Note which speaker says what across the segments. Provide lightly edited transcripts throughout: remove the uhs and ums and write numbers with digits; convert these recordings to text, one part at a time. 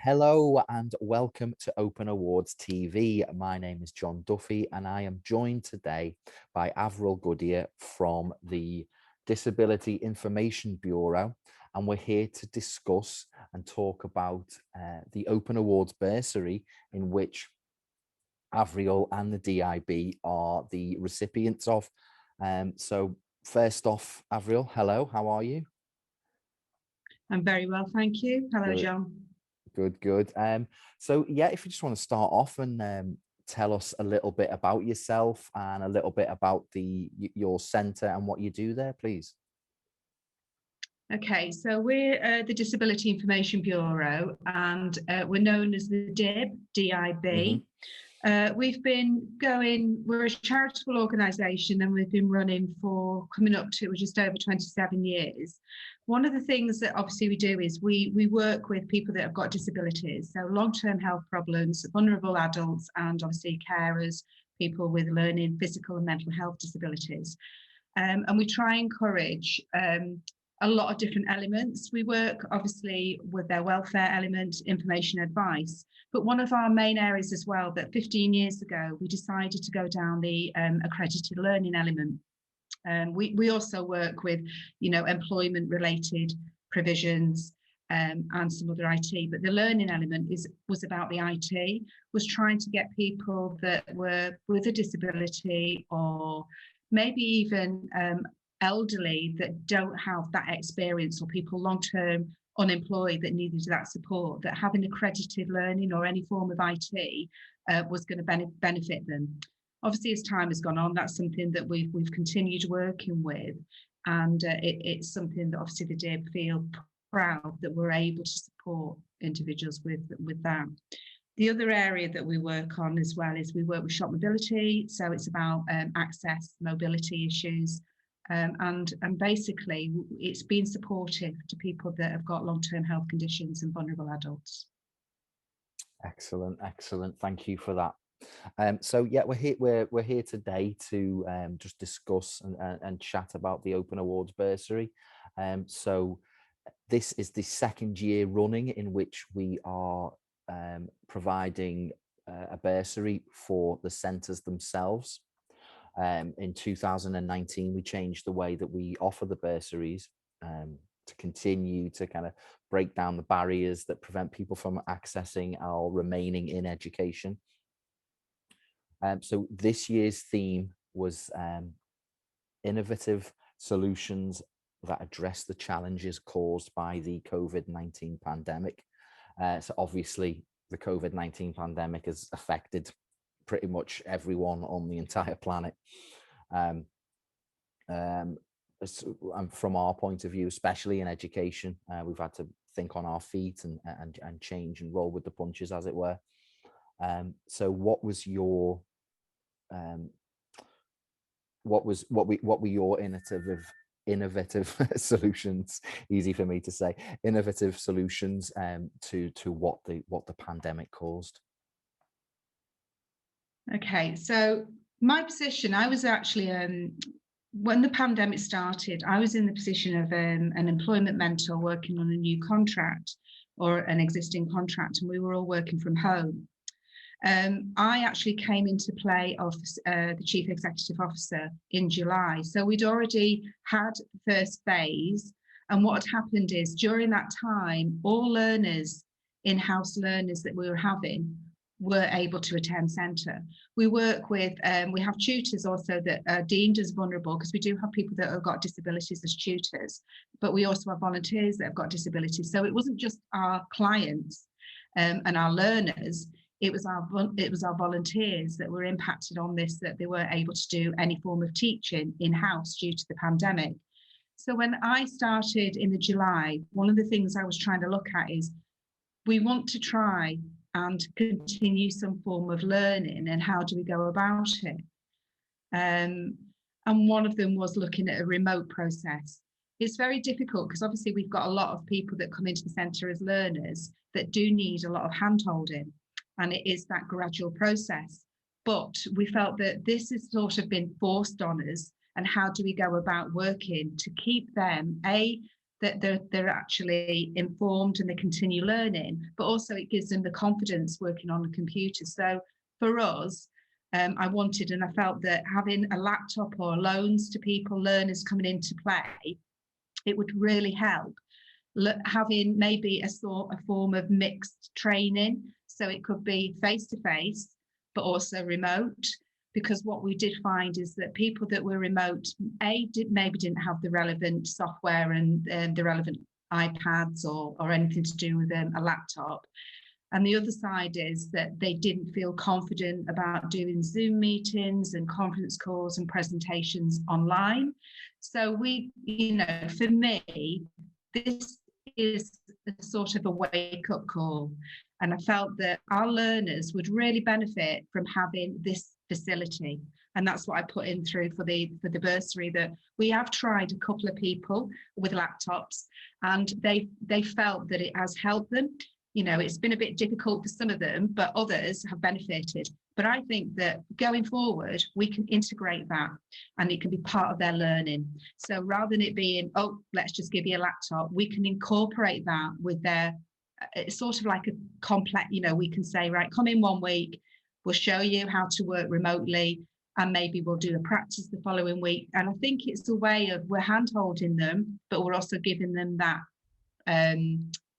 Speaker 1: Hello and welcome to Open Awards TV. My name is John Duffy and I am joined today by Avril Goodyear from the Disability Information Bureau, and we're here to discuss and talk about the Open Awards bursary in which Avril and the DIB are the recipients of. So first off, Avril, hello, how are you?
Speaker 2: I'm very well, thank you. Hello,
Speaker 1: Good.
Speaker 2: John.
Speaker 1: Good. So yeah, if you just want to start off and tell us a little bit about yourself and a little bit about your centre and what you do there, please.
Speaker 2: Okay, so we're the Disability Information Bureau, and we're known as the DIB. We've been going, we're a charitable organisation, and we've been running for coming up to just over 27 years. One of the things that obviously we do is we work with people that have got disabilities, so long-term health problems, vulnerable adults, and obviously carers, people with learning, physical and mental health disabilities. And we try and encourage a lot of different elements. We work obviously with their welfare element, information, advice, but one of our main areas as well, that 15 years ago, we decided to go down the accredited learning element. We also work with, employment related provisions and some other IT, but the learning element was about the IT, was trying to get people that were with a disability or maybe even elderly that don't have that experience, or people long-term unemployed that needed that support, that having accredited learning or any form of IT was going to benefit them. Obviously, as time has gone on, that's something that we've continued working with, and it's something that obviously the DIB feel proud that we're able to support individuals with that. The other area that we work on as well is we work with shop mobility, so it's about access, mobility issues, and basically it's been supportive to people that have got long-term health conditions and vulnerable adults.
Speaker 1: Excellent. Thank you for that. So yeah, we're here today to just discuss and chat about the Open Awards bursary. So this is the second year running in which we are providing a bursary for the centres themselves. In 2019, we changed the way that we offer the bursaries to continue to kind of break down the barriers that prevent people from accessing or remaining in education. So this year's theme was innovative solutions that address the challenges caused by the COVID-19 pandemic. So obviously the COVID-19 pandemic has affected pretty much everyone on the entire planet. And from our point of view, especially in education, we've had to think on our feet and change and roll with the punches, as it were. So what was your what were your innovative solutions, easy for me to say, innovative solutions to what the pandemic caused?
Speaker 2: Okay, so my position, I was actually when the pandemic started, I was in the position of an employment mentor working on a new contract or an existing contract, and we were all working from home. I actually came into play of the Chief Executive Officer in July. So we'd already had the first phase. And what had happened is during that time, all learners, in-house learners that we were having, were able to attend centre. We work with, we have tutors also that are deemed as vulnerable, because we do have people that have got disabilities as tutors, but we also have volunteers that have got disabilities. So it wasn't just our clients and our learners, it was our volunteers that were impacted on this, that they weren't able to do any form of teaching in-house due to the pandemic. So when I started in the July, one of the things I was trying to look at is we want to try and continue some form of learning, and how do we go about it? And one of them was looking at a remote process. It's very difficult because obviously we've got a lot of people that come into the centre as learners that do need a lot of hand-holding, and it is that gradual process. But we felt that this has sort of been forced on us, and how do we go about working to keep them, that they're actually informed and they continue learning, but also it gives them the confidence working on the computer. So for us, I wanted and I felt that having a laptop or loans to people, learners coming into play, it would really help. Having maybe a form of mixed training. So it could be face-to-face, but also remote. Because what we did find is that people that were remote, maybe didn't have the relevant software and the relevant iPads or anything to do with a laptop. And the other side is that they didn't feel confident about doing Zoom meetings and conference calls and presentations online. So for me, this is a sort of a wake-up call. And I felt that our learners would really benefit from having this facility. And that's what I put in through for the bursary, that we have tried a couple of people with laptops and they felt that it has helped them. It's been a bit difficult for some of them, but others have benefited. But I think that going forward, we can integrate that and it can be part of their learning. So rather than it being, oh, let's just give you a laptop, we can incorporate that with their, it's sort of like a complex, we can say, right, come in 1 week, we'll show you how to work remotely, and maybe we'll do a practice the following week. And I think it's a way of, we're hand-holding them, but we're also giving them that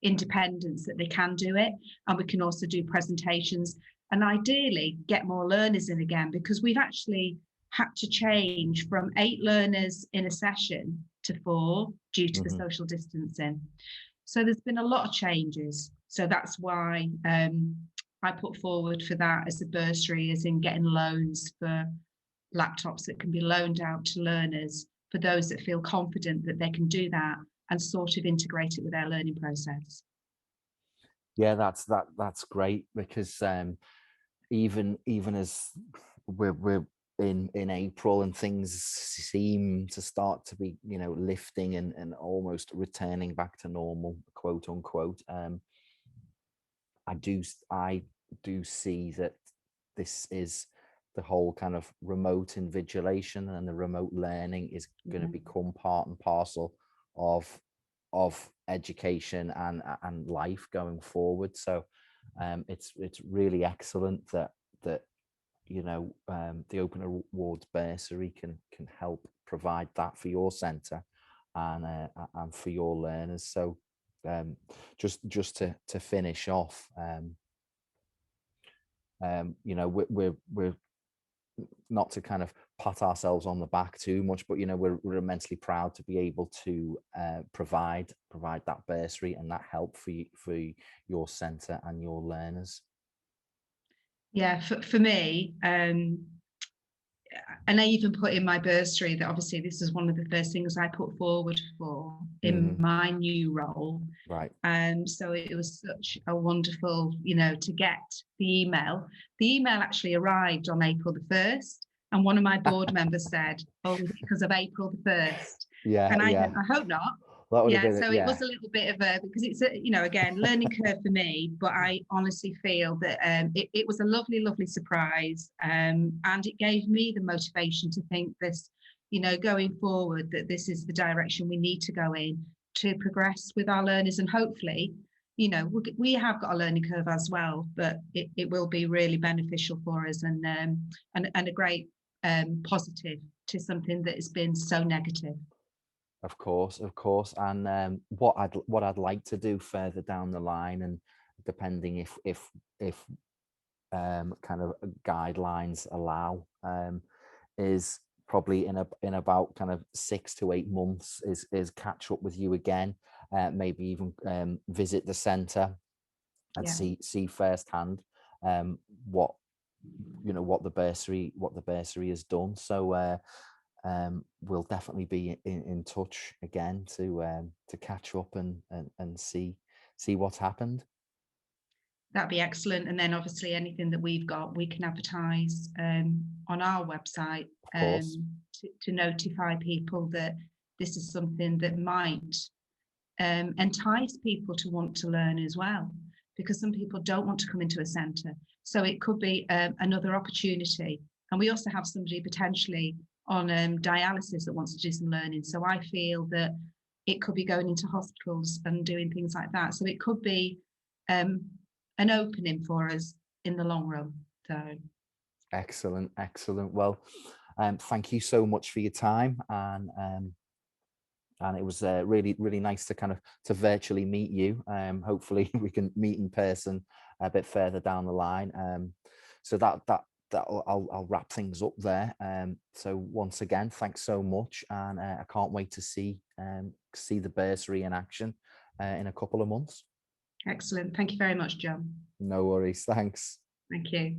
Speaker 2: independence that they can do it. And we can also do presentations and ideally get more learners in again, because we've actually had to change from 8 learners in a session to 4 due to the social distancing. So there's been a lot of changes. So that's why I put forward for that as a bursary, as in getting loans for laptops that can be loaned out to learners, for those that feel confident that they can do that and sort of integrate it with their learning process.
Speaker 1: Yeah, that's great, because even as we're in April and things seem to start to be lifting and almost returning back to normal, quote unquote, I do see that this is the whole kind of remote invigilation and the remote learning is going to become part and parcel of education and life going forward. So it's really excellent that the Open Awards bursary can help provide that for your centre and for your learners. So just to finish off, we're not to kind of pat ourselves on the back too much, but we're immensely proud to be able to provide that bursary and that help for your centre and your learners.
Speaker 2: Yeah, for me, and I even put in my bursary that obviously this is one of the first things I put forward for in my new role.
Speaker 1: Right.
Speaker 2: So it was such a wonderful, to get the email. The email actually arrived on April the 1st, and one of my board members said, "Oh, because of April the 1st."
Speaker 1: Yeah.
Speaker 2: And I hope not. It was a little bit of because it's again, learning curve for me, but I honestly feel that it was a lovely surprise, and it gave me the motivation to think this, going forward, that this is the direction we need to go in to progress with our learners, and hopefully, we have got a learning curve as well, but it will be really beneficial for us and a great positive to something that has been so negative.
Speaker 1: Of course, and what I'd like to do further down the line, and depending if kind of guidelines allow, is probably in about kind of 6 to 8 months is catch up with you again, maybe even visit the centre and see firsthand what the bursary has done. So we'll definitely be in touch again to catch up and see what's happened.
Speaker 2: That'd be excellent. And then obviously anything that we've got, we can advertise on our website to notify people that this is something that might entice people to want to learn as well, because some people don't want to come into a centre. So it could be another opportunity. And we also have somebody potentially on dialysis that wants to do some learning. So I feel that it could be going into hospitals and doing things like that. So it could be an opening for us in the long run. So
Speaker 1: excellent, excellent. Well, thank you so much for your time, and it was really, really nice to kind of to virtually meet you. Hopefully we can meet in person a bit further down the line. So I'll wrap things up there. So once again, thanks so much, and I can't wait to see the bursary in action in a couple of months.
Speaker 2: excellent. Thank you very much, John.
Speaker 1: No worries. Thanks.
Speaker 2: Thank you.